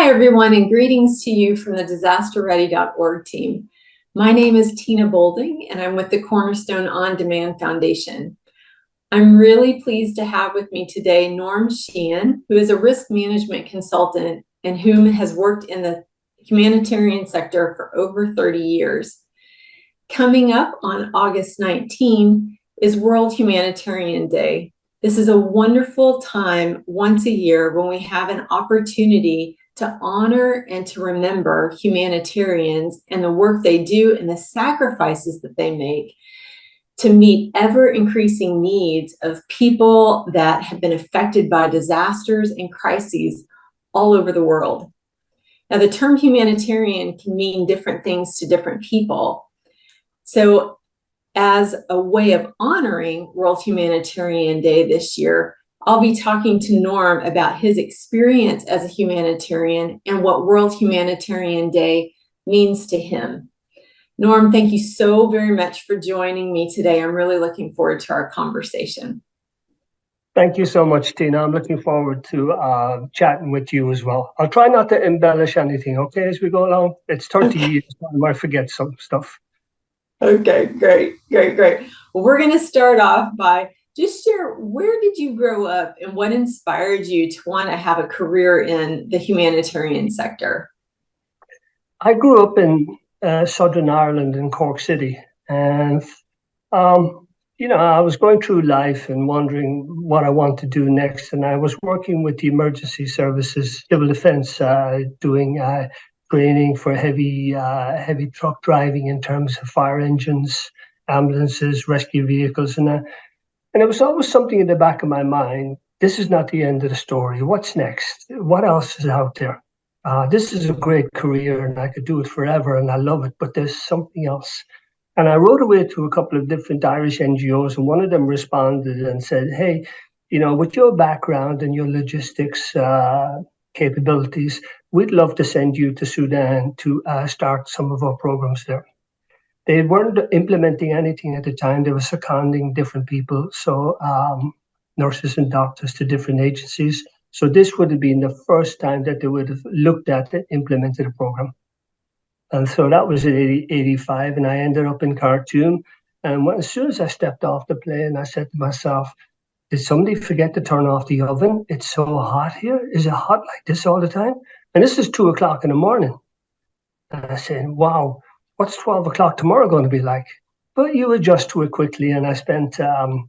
Hi, everyone, and greetings to you from the DisasterReady.org team. My name is Tina Bolding, and I'm with the Cornerstone On Demand Foundation. I'm really pleased to have with me today Norm Sheehan, who is a risk management consultant and whom has worked in the humanitarian sector for over 30 years. Coming up on August 19 is World Humanitarian Day. This is a wonderful time once a year when we have an opportunity to honor and to remember humanitarians and the work they do and the sacrifices that they make to meet ever-increasing needs of people that have been affected by disasters and crises all over the world. Now, the term humanitarian can mean different things to different people. So as a way of honoring World Humanitarian Day this year, I'll be talking to Norm about his experience as a humanitarian and what World Humanitarian Day means to him. Norm, thank you so very much for joining me today. I'm really looking forward to our conversation. Thank you so much, Tina. I'm looking forward to chatting with you as well. I'll try not to embellish anything, okay, as we go along. It's 30 years, I might forget some stuff. Okay, great. Well, we're going to start off by just share, where did you grow up and what inspired you to want to have a career in the humanitarian sector? I grew up in Southern Ireland in Cork City. And, I was going through life and wondering what I want to do next. And I was working with the emergency services, civil defense, doing training for heavy truck driving in terms of fire engines, ambulances, rescue vehicles. And it was always something in the back of my mind. This is not the end of the story. What's next? What else is out there? This is a great career and I could do it forever and I love it, but there's something else. And I wrote away to a couple of different Irish NGOs, and one of them responded and said, hey, with your background and your logistics capabilities, we'd love to send you to Sudan to start some of our programs there. They weren't implementing anything at the time. They were seconding different people, so nurses and doctors to different agencies. So this would have been the first time that they would have looked at and implemented a program. And so that was in 85, and I ended up in Khartoum. And as soon as I stepped off the plane, I said to myself, did somebody forget to turn off the oven? It's so hot here. Is it hot like this all the time? And this is 2 o'clock in the morning. And I said, wow, what's 12 o'clock tomorrow going to be like? But you adjust to it quickly. And I spent a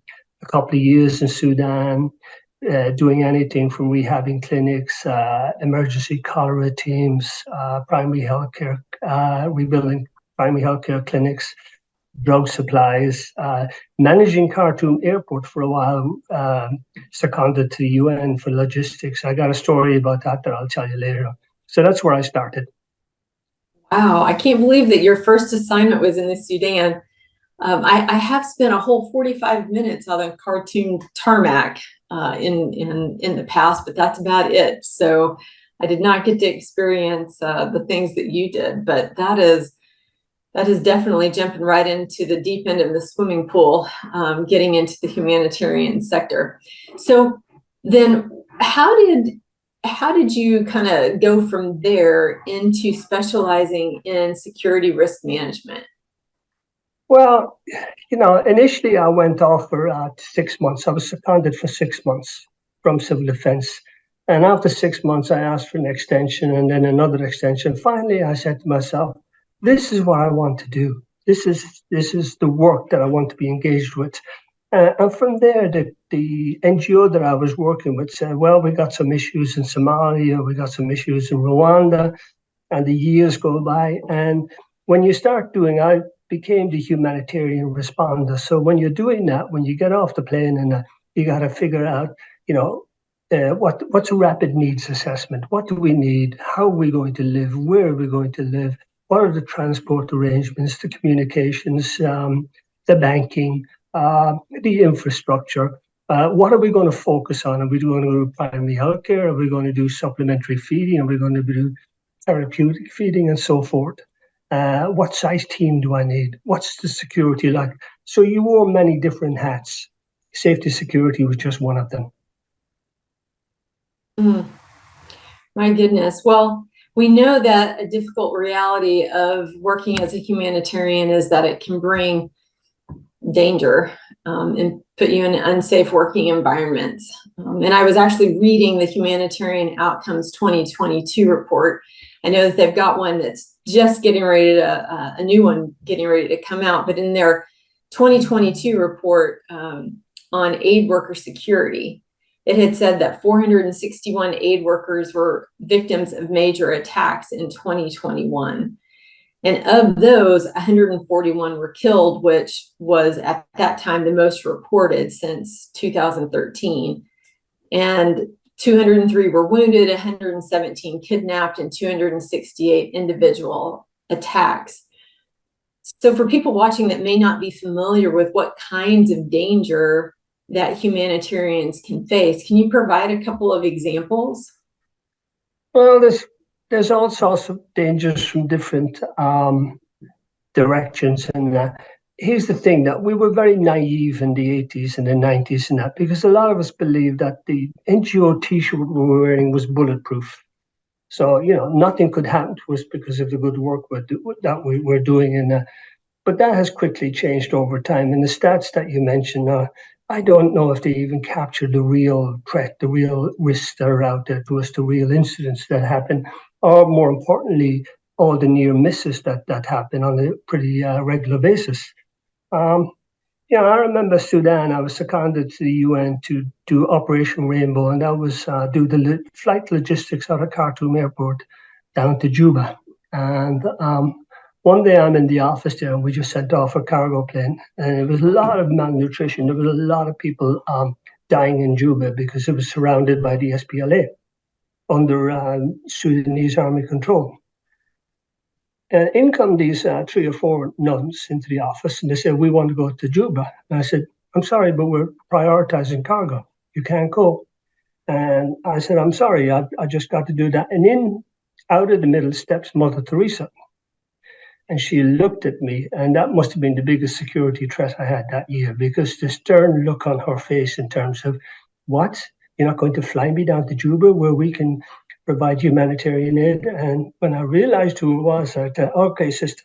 couple of years in Sudan doing anything from rehabbing clinics, emergency cholera teams, primary healthcare, rebuilding primary healthcare clinics, drug supplies, managing Khartoum Airport for a while, seconded to the UN for logistics. I got a story about that I'll tell you later. So that's where I started. Wow, I can't believe that your first assignment was in the Sudan. I have spent a whole 45 minutes on the Khartoum tarmac in the past, but that's about it. So I did not get to experience the things that you did, but that is definitely jumping right into the deep end of the swimming pool, getting into the humanitarian sector. So then how did you kind of go from there into specializing in security risk management? Well, initially I went off for 6 months. I was seconded for 6 months from civil defense. And after 6 months, I asked for an extension and then another extension. Finally, I said to myself, this is what I want to do. This is the work that I want to be engaged with. And from there, the NGO that I was working with said, well, we got some issues in Somalia, we got some issues in Rwanda, and the years go by. And when you start doing, I became the humanitarian responder. So when you're doing that, when you get off the plane and you got to figure out, what's a rapid needs assessment? What do we need? How are we going to live? Where are we going to live? What are the transport arrangements, the communications, the banking, the infrastructure? What are we going to focus on? Are we going to do primary healthcare? Are we going to do supplementary feeding? Are we going to do therapeutic feeding and so forth? What size team do I need? What's the security like? So you wore many different hats. Safety security was just one of them. My goodness. Well, we know that a difficult reality of working as a humanitarian is that it can bring danger and put you in unsafe working environments. And I was actually reading the Humanitarian Outcomes 2022 report. I know that they've got one that's just getting ready to, a new one getting ready to come out, but in their 2022 report on aid worker security, it had said that 461 aid workers were victims of major attacks in 2021. And of those, 141 were killed, which was at that time the most reported since 2013. And 203 were wounded, 117 kidnapped, and 268 individual attacks. So for people watching that may not be familiar with what kinds of danger that humanitarians can face, can you provide a couple of examples? Well, there's all sorts of dangers from different directions. And here's the thing, that we were very naive in the 80s and the 90s and that, because a lot of us believed that the NGO T-shirt we were wearing was bulletproof. So, nothing could happen to us because of the good work that we were doing. But that has quickly changed over time. And the stats that you mentioned, I don't know if they even capture the real threat, the real risks that are out there to us, the real incidents that happen, or more importantly, all the near misses that happen on a pretty regular basis. I remember Sudan. I was seconded to the UN to do Operation Rainbow, and that was do the flight logistics out of Khartoum Airport down to Juba. And one day I'm in the office there, and we just sent off a cargo plane, and it was a lot of malnutrition. There was a lot of people dying in Juba because it was surrounded by the SPLA under Sudanese army control. In come these 3 or 4 nuns into the office, and they said, "We want to go to Juba." And I said, "I'm sorry, but we're prioritizing cargo. You can't go." And I said, "I'm sorry, I just got to do that." And out of the middle steps Mother Teresa. And she looked at me, and that must have been the biggest security threat I had that year, because the stern look on her face in terms of, "What? You're not going to fly me down to Juba where we can provide humanitarian aid?" And when I realized who it was, I thought, "Okay, sister,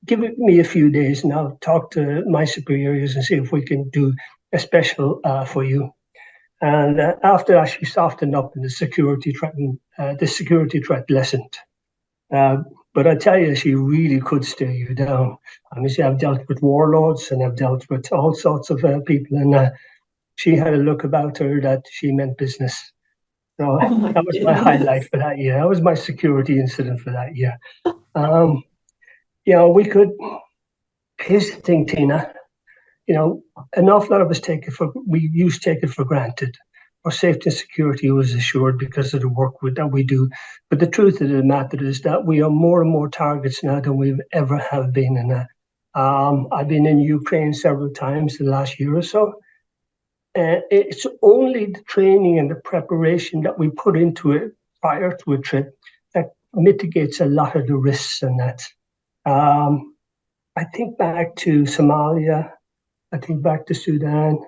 give me a few days and I'll talk to my superiors and see if we can do a special for you." And after that, she softened up, and the security threat lessened. But I tell you, she really could stare you down. I mean, see, I've dealt with warlords and I've dealt with all sorts of people, and she had a look about her that she meant business. So that was my highlight for that year. That was my security incident for that year. Here's the thing, Tina, an awful lot of us take it for granted. Our safety and security was assured because of the work that we do. But the truth of the matter is that we are more and more targets now than we've ever have been. And I've been in Ukraine several times in the last year or so. It's only the training and the preparation that we put into it prior to a trip that mitigates a lot of the risks in that. I think back to Somalia, I think back to Sudan,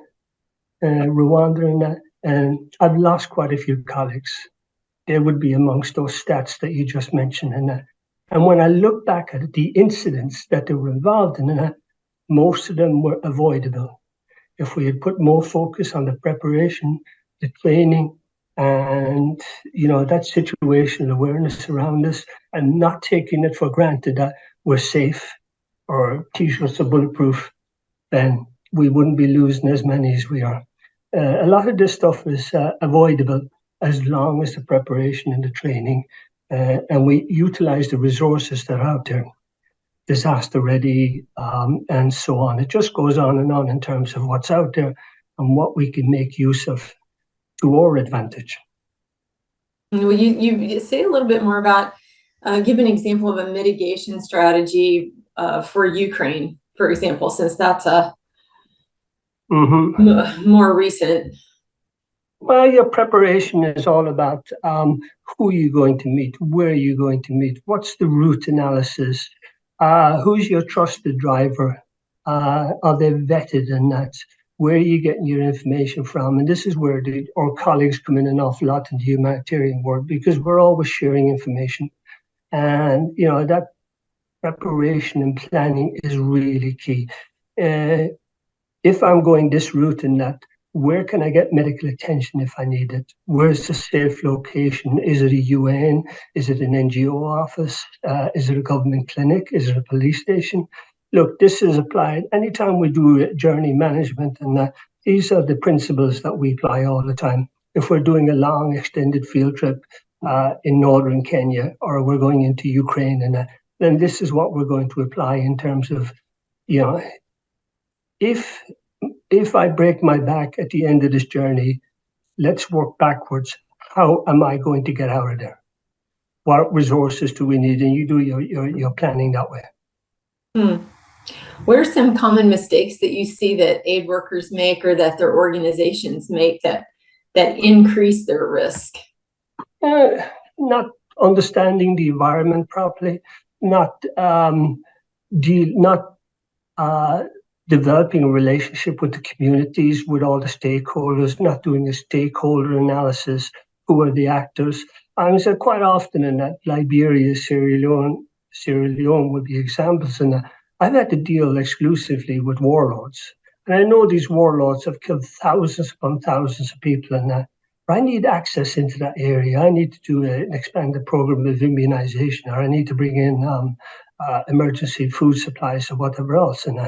Rwanda, and that. And I've lost quite a few colleagues. They would be amongst those stats that you just mentioned. And when I look back at the incidents that they were involved in, most of them were avoidable. If we had put more focus on the preparation, the training, and that situational awareness around us, and not taking it for granted that we're safe or T-shirts are bulletproof, then we wouldn't be losing as many as we are. A lot of this stuff is avoidable as long as the preparation and the training, and we utilize the resources that are out there, DisasterReady, and so on. It just goes on and on in terms of what's out there and what we can make use of to our advantage. Well, you say a little bit more about, give an example of a mitigation strategy for Ukraine, for example, since that's a more recent. Well, your preparation is all about who you're going to meet, where you're going to meet, what's the route analysis, who's your trusted driver, are they vetted in that? where are you getting your information from? And this is where our colleagues come in an awful lot in the humanitarian world, because we're always sharing information. And, that preparation and planning is really key. If I'm going this route and that, where can I get medical attention if I need it? Where's the safe location? Is it a UN? Is it an NGO office? Is it a government clinic? Is it a police station? Look, this is applied anytime we do journey management, and these are the principles that we apply all the time. If we're doing a long extended field trip in northern Kenya, or we're going into Ukraine, and then this is what we're going to apply in terms of, if I break my back at the end of this journey, let's work backwards. How am I going to get out of there? What resources do we need? And you do your planning that way. What are some common mistakes that you see that aid workers make, or that their organizations make, that increase their risk? Not understanding the environment properly, not developing a relationship with the communities, with all the stakeholders, not doing a stakeholder analysis. Who are the actors? So quite often in that, Liberia, Sierra Leone would be examples. And I've had to deal exclusively with warlords. And I know these warlords have killed thousands upon thousands of people. And I need access into that area. I need to do an expanded program of immunization, or I need to bring in emergency food supplies or whatever else. And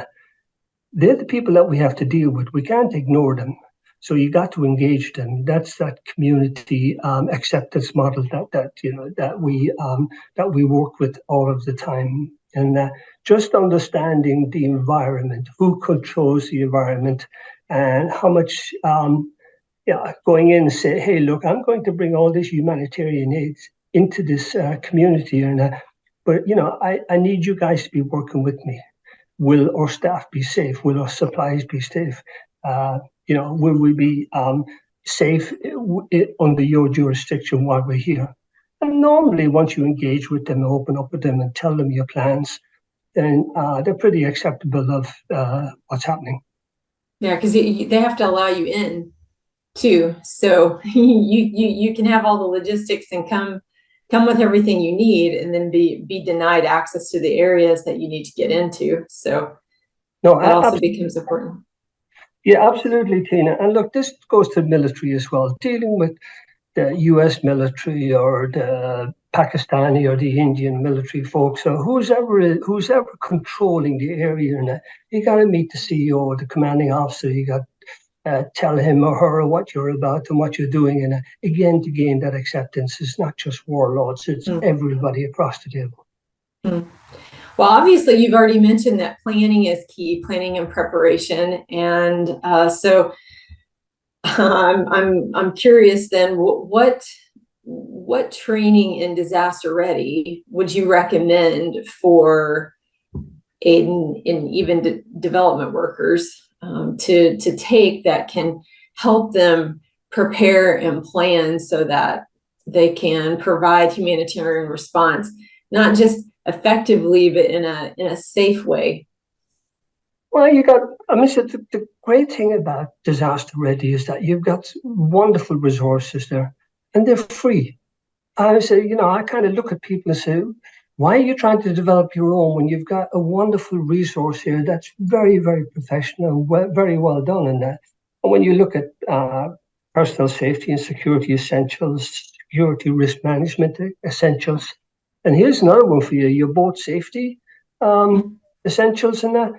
they're the people that we have to deal with. We can't ignore them. So you got to engage them. That's that community acceptance model that we work with all of the time. And just understanding the environment, who controls the environment, and how much going in and say, hey, look, I'm going to bring all this humanitarian aid into this community, but I need you guys to be working with me. Will our staff be safe? Will our supplies be safe? Will we be safe under your jurisdiction while we're here? And normally, once you engage with them, open up with them and tell them your plans, then they're pretty acceptable of what's happening. Yeah, because they have to allow you in too. So you can have all the logistics and come with everything you need, and then be denied access to the areas that you need to get into. So that also becomes important. Yeah, absolutely, Tina. And look, this goes to the military as well. Dealing with the US military, or the Pakistani or the Indian military folks, or who's ever controlling the area, and you got to meet the CEO, the commanding officer. You got tell him or her what you're about and what you're doing. And again, to gain that acceptance, it's not just warlords, it's everybody across the table. Well, obviously, you've already mentioned that planning is key, planning and preparation. And so I'm curious then, what training in DisasterReady would you recommend for aid and even development workers to take, that can help them prepare and plan so that they can provide humanitarian response, not just effectively, but in a safe way? Well, the great thing about DisasterReady is that you've got wonderful resources there, and they're free. I say, I kind of look at people and say, why are you trying to develop your own when you've got a wonderful resource here that's very, very professional, very well done in that? And when you look at personal safety and security essentials, security risk management essentials, and here's another one for you, your boat safety essentials and that.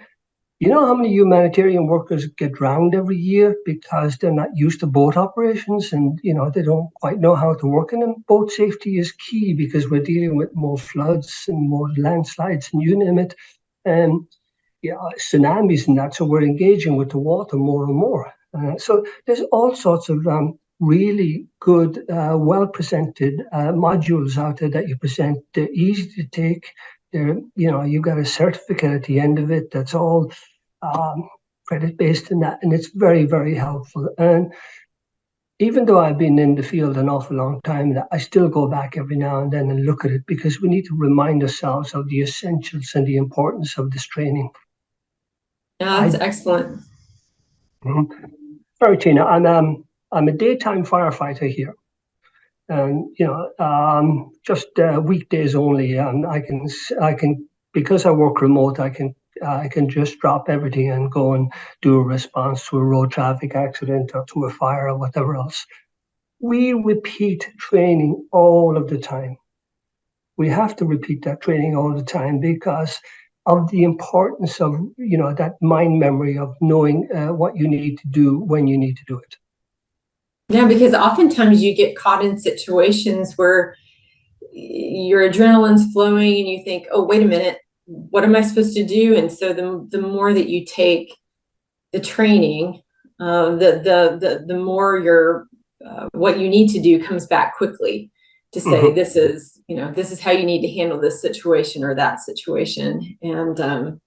You know how many humanitarian workers get drowned every year because they're not used to boat operations, and they don't quite know how to work in them? Boat safety is key because we're dealing with more floods and more landslides and you name it, and tsunamis and that. So we're engaging with the water more and more. So there's all sorts of really good, well-presented modules out there that you present. They're easy to take. You've got a certificate at the end of it that's all credit-based in that, and it's very, very helpful. And even though I've been in the field an awful long time, I still go back every now and then and look at it, because we need to remind ourselves of the essentials and the importance of this training. Yeah, that's excellent. Mhm. Sorry, Tina. I'm a daytime firefighter here, and just weekdays only. And I can because I work remote. I can just drop everything and go and do a response to a road traffic accident or to a fire or whatever else. We repeat training all of the time. We have to repeat that training all the time because of the importance of that mind memory of knowing what you need to do when you need to do it. Yeah, because oftentimes you get caught in situations where your adrenaline's flowing and you think, oh, wait a minute, what am I supposed to do? And so the more that you take the training, the more your what you need to do comes back quickly to say, Mhm. this is how you need to handle this situation or that situation. And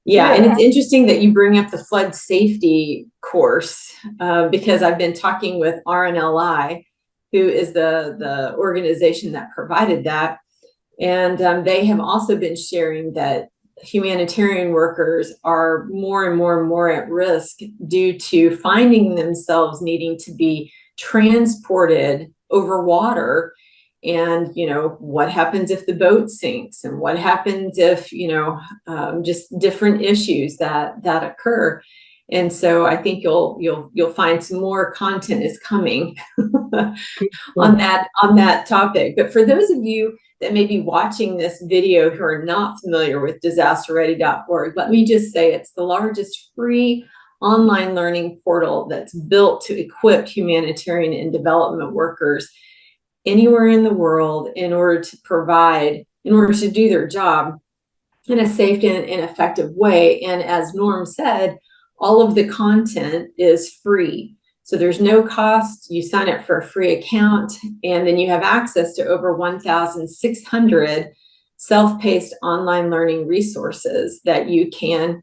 yeah, and Yeah. it's interesting that you bring up the flood safety course because I've been talking with RNLI, who is the organization that provided that. And they have also been sharing that humanitarian workers are more and more and more at risk due to finding themselves needing to be transported over water. And, what happens if the boat sinks, and what happens if, just different issues that occur. And so I think you'll find some more content is coming on that topic. But for those of you that may be watching this video who are not familiar with DisasterReady.org, let me just say it's the largest free online learning portal that's built to equip humanitarian and development workers anywhere in the world in order to do their job in a safe and effective way. And as Norm said, all of the content is free. So there's no cost. You sign up for a free account, and then you have access to over 1,600 self-paced online learning resources that you can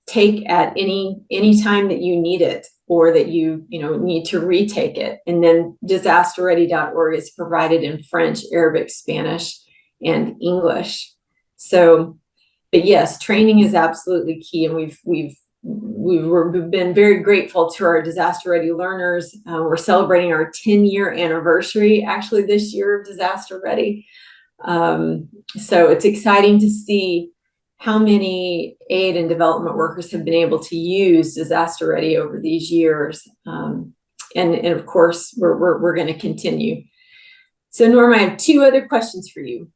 take at any time that you need it, or that you need to retake it. And then DisasterReady.org is provided in French, Arabic, Spanish, and English. So, but yes, training is absolutely key, and we've been very grateful to our Disaster Ready learners. We're celebrating our 10-year anniversary actually this year of Disaster Ready. So it's exciting to see how many aid and development workers have been able to use Disaster Ready over these years. And of course, we're going to continue. So Norma, I have two other questions for you.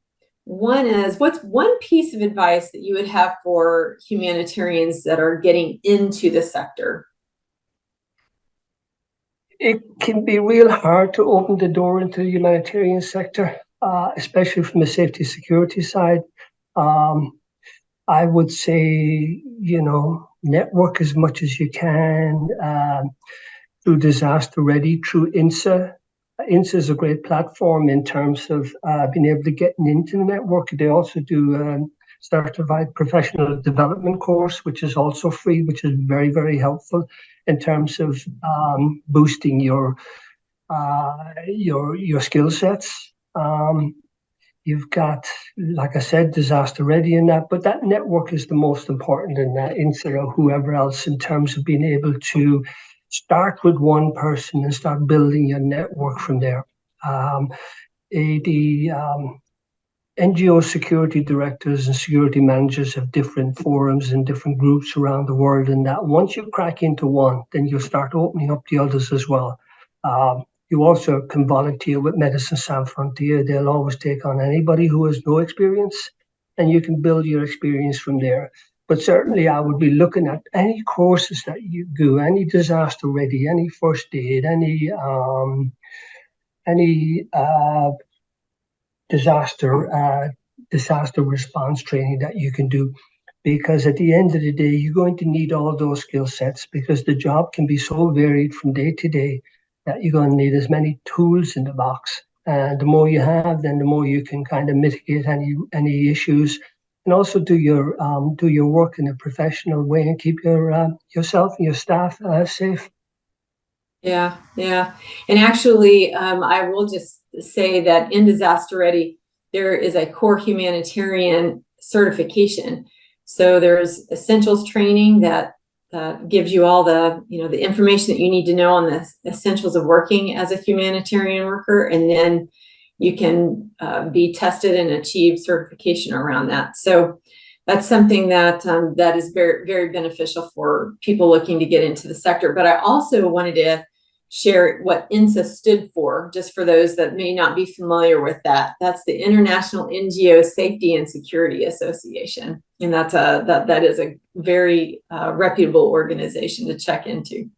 One is, what's one piece of advice that you would have for humanitarians that are getting into the sector? It can be real hard to open the door into the humanitarian sector, especially from the safety security side. I would say, network as much as you can through Disaster Ready, through INSA. INSA is a great platform in terms of being able to get into the network. They also do certified professional development course, which is also free, which is very, very helpful in terms of boosting your skill sets. You've got, like I said, Disaster Ready in that, but that network is the most important in that, instead of whoever else, in terms of being able to start with one person and start building your network from there. The NGO security directors and security managers have different forums and different groups around the world, and that once you crack into one, then you'll start opening up the others as well. You also can volunteer with Médecins Sans Frontières. They'll always take on anybody who has no experience, and you can build your experience from there. But certainly I would be looking at any courses that you do, any disaster ready, any first aid, any disaster response training that you can do. Because at the end of the day, you're going to need all those skill sets, because the job can be so varied from day to day that you're going to need as many tools in the box. And the more you have, then the more you can kind of mitigate any issues, and also do your work in a professional way and keep yourself and your staff safe. Yeah. And actually, I will just say that in Disaster Ready, there is a core humanitarian certification. So there's essentials training that that gives you all the, the information that you need to know on the essentials of working as a humanitarian worker, and then you can be tested and achieve certification around that. So that's something that that is very, very beneficial for people looking to get into the sector. But I also wanted to share what INSA stood for, just for those that may not be familiar with that. That's the International NGO Safety and Security Association, and that is a very reputable organization to check into.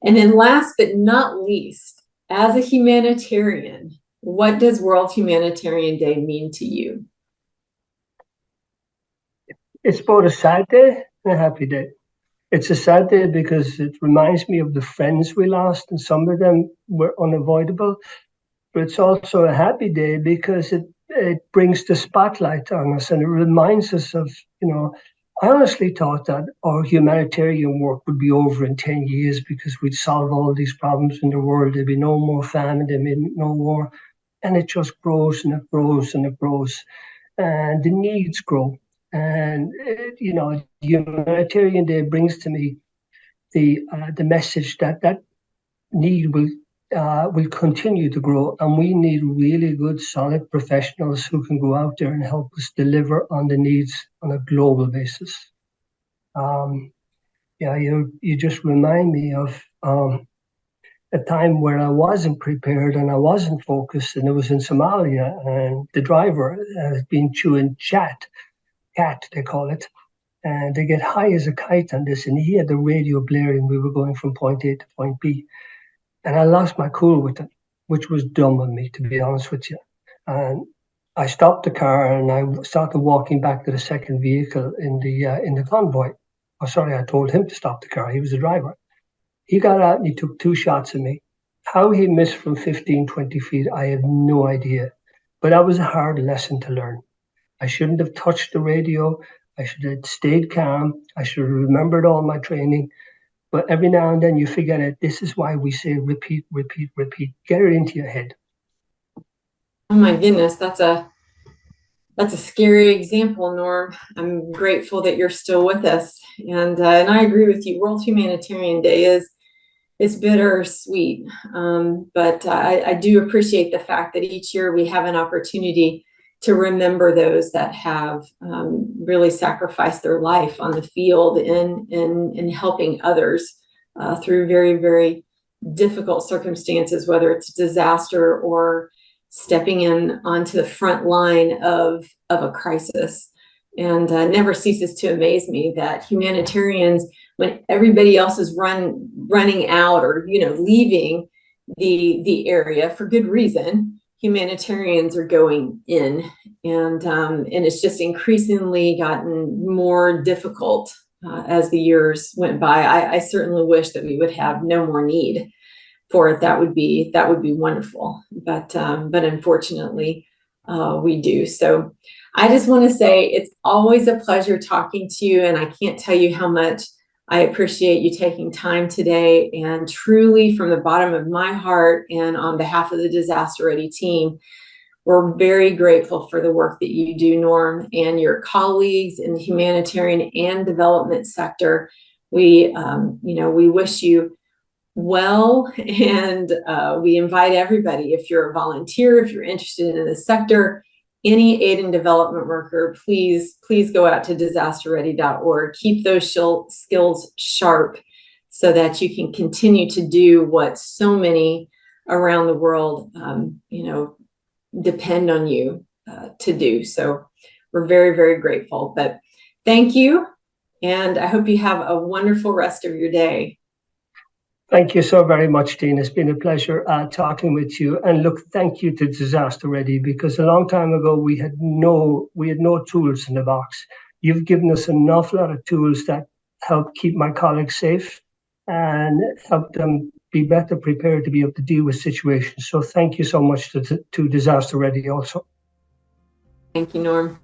And then last but not least, as a humanitarian, what does World Humanitarian Day mean to you? It's both a sad day and a happy day. It's a sad day because it reminds me of the friends we lost, and some of them were unavoidable. But it's also a happy day because it brings the spotlight on us, and it reminds us of, I honestly thought that our humanitarian work would be over in 10 years because we'd solve all these problems in the world. There'd be no more famine, there'd be no war. And it just grows and it grows and it grows. And the needs grow. And, Humanitarian Day brings to me the message that need will continue to grow, and we need really good, solid professionals who can go out there and help us deliver on the needs on a global basis. You just remind me of a time where I wasn't prepared and I wasn't focused, and it was in Somalia, and the driver had been chewing cat, they call it, and they get high as a kite on this, and he had the radio blaring. We were going from point A to point B. And I lost my cool with it, which was dumb of me, to be honest with you. And I stopped the car and I started walking back to the second vehicle in the convoy. Oh, sorry, I told him to stop the car. He was the driver. He got out and he took 2 shots at me. How he missed from 15, 20 feet, I have no idea. But that was a hard lesson to learn. I shouldn't have touched the radio. I should have stayed calm. I should have remembered all my training. But every now and then you figure out this is why we say repeat, repeat, repeat. Get it into your head. Oh my goodness, that's a scary example, Norm. I'm grateful that you're still with us, and I agree with you. World Humanitarian Day is bittersweet, but I do appreciate the fact that each year we have an opportunity to remember those that have really sacrificed their life on the field in helping others through very, very difficult circumstances, whether it's disaster or stepping in onto the front line of a crisis. And never ceases to amaze me that humanitarians, when everybody else is running out or leaving the area for good reason, humanitarians are going in, and it's just increasingly gotten more difficult as the years went by. I certainly wish that we would have no more need for it. That would be wonderful, but unfortunately we do. So I just want to say it's always a pleasure talking to you, and I can't tell you how much I appreciate you taking time today, and truly from the bottom of my heart and on behalf of the DisasterReady team, we're very grateful for the work that you do, Norm, and your colleagues in the humanitarian and development sector. We wish you well, and we invite everybody, if you're a volunteer, if you're interested in the sector, any aid and development worker, please go out to DisasterReady.org. Keep those skills sharp so that you can continue to do what so many around the world, depend on you to do. So we're very, very grateful. But thank you, and I hope you have a wonderful rest of your day. Thank you so very much, Dean. It's been a pleasure talking with you. And look, thank you to DisasterReady, because a long time ago we had no tools in the box. You've given us an awful lot of tools that help keep my colleagues safe and help them be better prepared to be able to deal with situations. So thank you so much to DisasterReady also. Thank you, Norm.